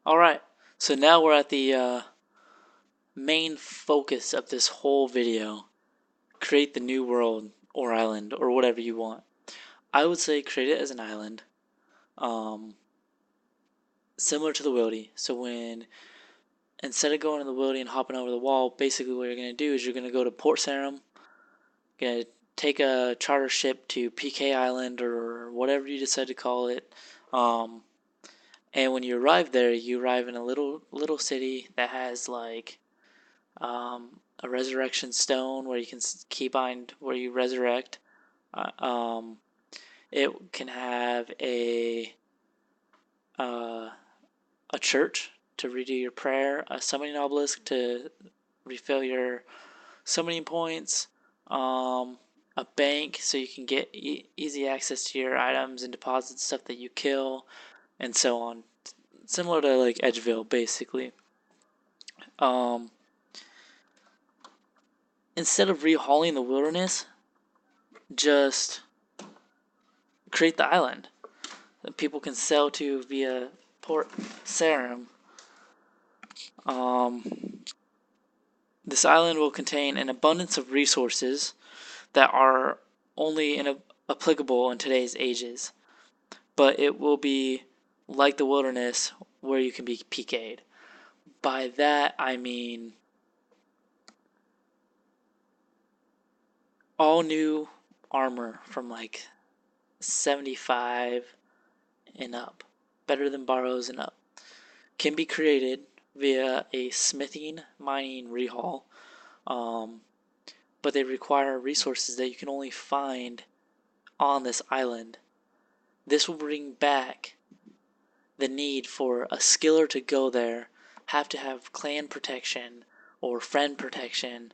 Alright, so now we're at the main focus of this whole video. Create the new world or island or whatever you want. I would say create it as an island. Similar to the wildy. So when instead of going to the wildy and hopping over the wall, basically what you're going to do is you're going to go to Port Sarum, going to take a charter ship to PK Island or whatever you decide to call it. And when you arrive there, you arrive in a little city that has like a resurrection stone where you can keybind where you resurrect. It can have a church to redo your prayer, a summoning obelisk to refill your summoning points, a bank so you can get easy access to your items and deposit stuff that you kill, and so on. Similar to like Edgeville, basically. Instead of rehauling the wilderness, just create the island that people can sell to via Port Sarum. This island will contain an abundance of resources that are only applicable in today's ages, but it will be like the wilderness where you can be PK'd. By that I mean all new armor from like 75 and up, better than borrows and up, can be created via a smithing mining rehaul, but they require resources that you can only find on this island. This will bring back the need for a skiller to go there, have to have clan protection or friend protection,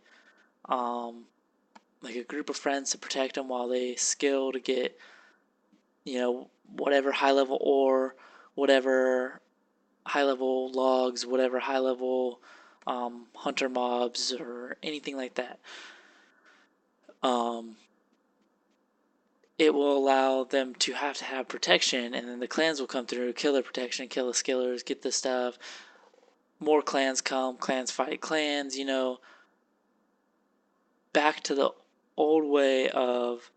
like a group of friends to protect them while they skill to get, whatever high level ore, whatever high level logs, whatever high level hunter mobs or anything like that. It will allow them to have protection, and then the clans will come through, kill their protection, kill the skillers, get the stuff. More clans come, clans fight clans, back to the old way of,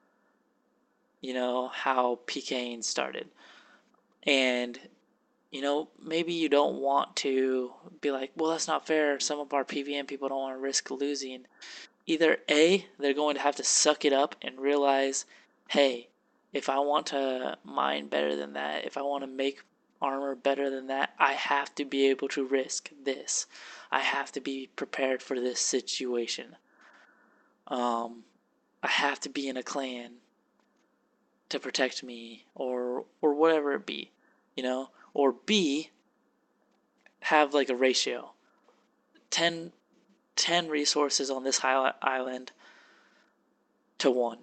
how PKing started. And, maybe you don't want to be like, well, that's not fair. Some of our PVM people don't want to risk losing. Either A, they're going to have to suck it up and realize, hey, if I want to mine better than that, if I want to make armor better than that, I have to be able to risk this. I have to be prepared for this situation. I have to be in a clan to protect me, or whatever it be, Or B, have like a ratio. 10 resources on this island to 1.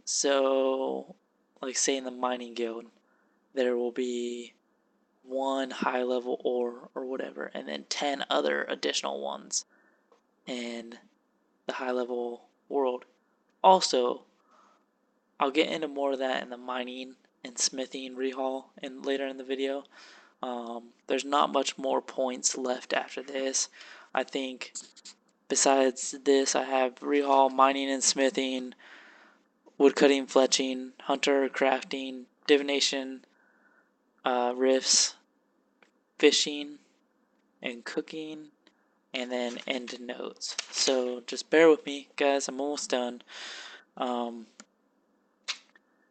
So, like say in the mining guild, there will be 1 high level ore or whatever, and then 10 other additional ones in the high level world. Also, I'll get into more of that in the mining and smithing rehaul and later in the video. There's not much more points left after this. I think besides this, I have rehaul, mining and smithing, woodcutting, fletching, hunter, crafting, divination, riffs, fishing, and cooking, and then end notes. So just bear with me, guys. I'm almost done.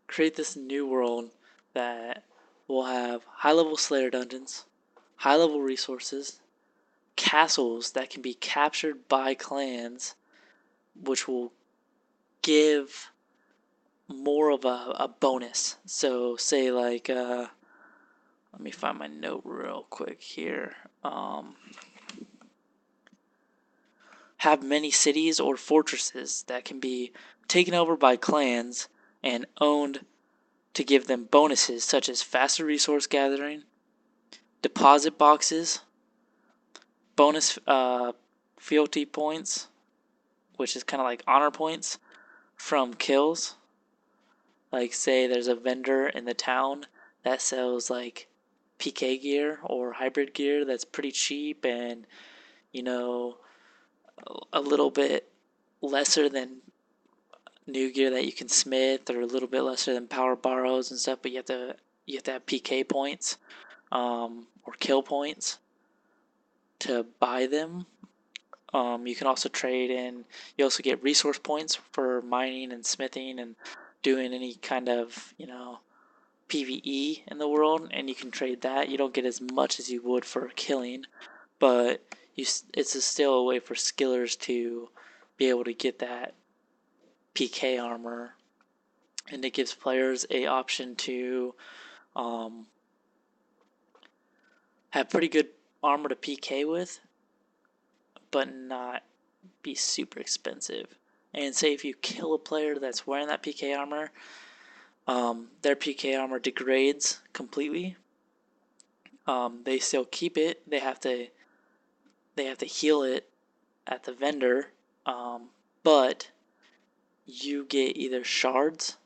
Create this new world that will have high-level Slayer dungeons, high-level resources, castles that can be captured by clans, which will give more of a bonus. So say like, let me find my note real quick here. Have many cities or fortresses that can be taken over by clans and owned to give them bonuses such as faster resource gathering, deposit boxes, bonus fealty points, which is kind of like honor points from kills. Like say there's a vendor in the town that sells like PK gear or hybrid gear that's pretty cheap and, you know, a little bit lesser than new gear that you can smith, or a little bit lesser than power borrows and stuff, but you have to have PK points, or kill points to buy them. You can also trade in. You also get resource points for mining and smithing and doing any kind of PVE in the world, and you can trade that. You don't get as much as you would for killing, but it's still a way for skillers to be able to get that PK armor, and it gives players a option to have pretty good armor to PK with, but not be super expensive. And say if you kill a player that's wearing that PK armor, their PK armor degrades completely. They still keep it. They have to heal it at the vendor, but you get either shards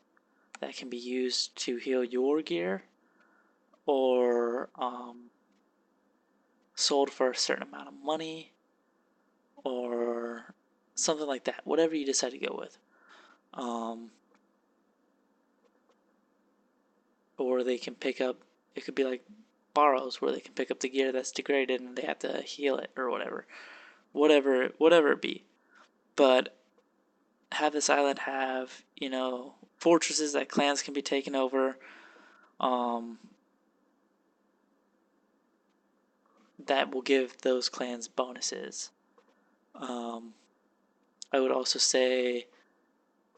that can be used to heal your gear, or sold for a certain amount of money, or something like that. Whatever you decide to go with. Or they can pick up. It could be like borrows, where they can pick up the gear that's degraded and they have to heal it or whatever it be. But have this island have fortresses that clans can be taken over, that will give those clans bonuses. I would also say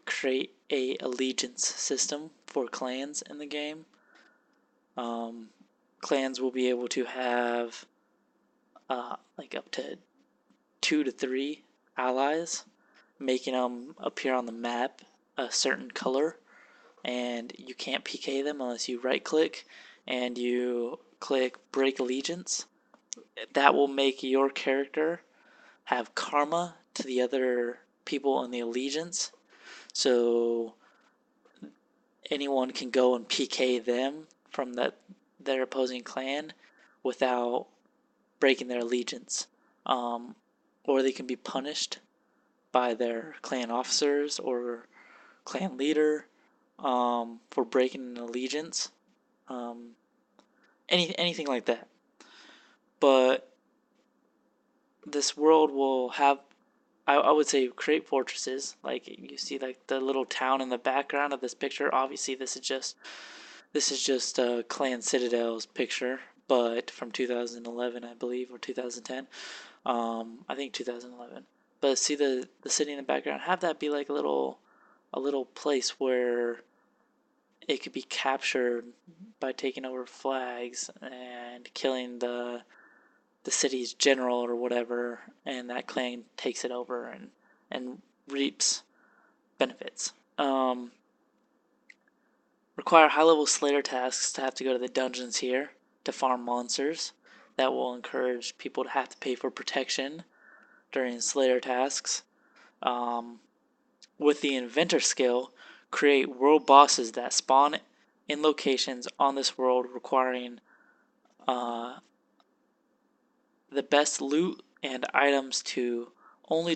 create a allegiance system for clans in the game. Clans will be able to have like up to 2 to 3 allies, making them appear on the map a certain color, and you can't PK them unless you right click and you click break allegiance. That will make your character have karma to the other people in the allegiance, so anyone can go and PK them from their opposing clan without breaking their allegiance, or they can be punished by their clan officers or clan leader, for breaking an allegiance, anything like that. But this world will have, I would say, create fortresses. Like you see, like the little town in the background of this picture. Obviously, this is just Clan Citadel's picture, but from 2011, I believe, or 2010. I think 2011. But see the city in the background. Have that be like a little place where it could be captured by taking over flags and killing the city's general or whatever, and that clan takes it over and reaps benefits. Require high-level Slayer tasks to have to go to the dungeons here to farm monsters. That will encourage people to have to pay for protection during Slayer tasks. With the Inventor skill, create world bosses that spawn in locations on this world, requiring the best loot and items to only